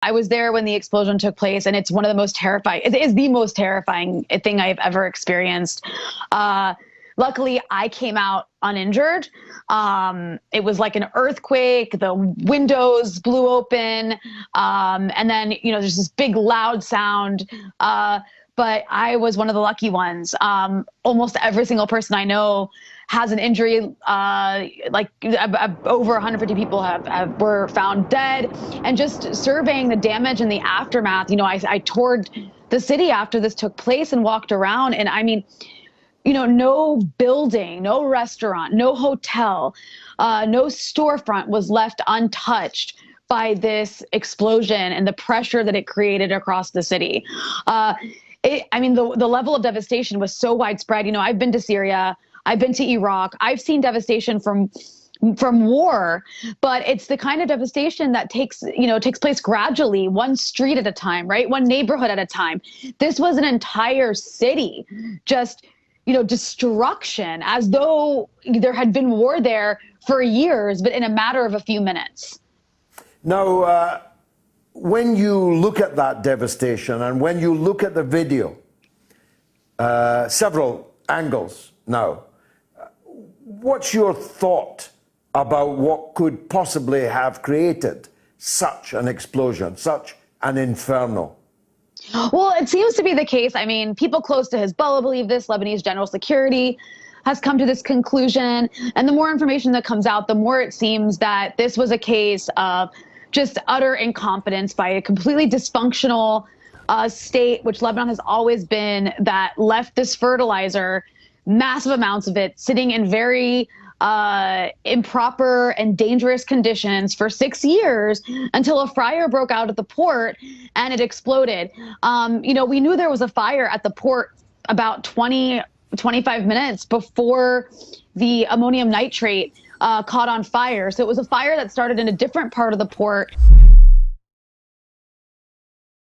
I was there when the explosion took place, and it's one of the most terrifying. It is the most terrifying thing I've ever experienced. Luckily, I came out uninjured. It was like an earthquake. The windows blew open, and then there's this big loud sound. But I was one of the lucky ones. Almost every single person I know has an injury. Over 150 people were found dead. And just surveying the damage and the aftermath, I toured the city after this took place and walked around. And I mean, no building, no restaurant, no hotel, no storefront was left untouched by this explosion and the pressure that it created across the city. The level of devastation was so widespread. I've been to Syria, I've been to Iraq, I've seen devastation from war, but it's the kind of devastation that takes place gradually, one street at a time, right? One neighborhood at a time. This was an entire city, just, destruction, as though there had been war there for years, but in a matter of a few minutes. Now, when you look at that devastation and when you look at the video, several angles now, what's your thought about what could possibly have created such an explosion, such an inferno? Well, it seems to be the case. I mean, people close to Hezbollah believe this. Lebanese general security has come to this conclusion. And the more information that comes out, the more it seems that this was a case of just utter incompetence by a completely dysfunctional state, which Lebanon has always been, that left this fertilizer, massive amounts of it, sitting in very improper and dangerous conditions for 6 years until a fire broke out at the port and it exploded. We knew there was a fire at the port about 25 minutes before the ammonium nitrate caught on fire. So it was a fire that started in a different part of the port.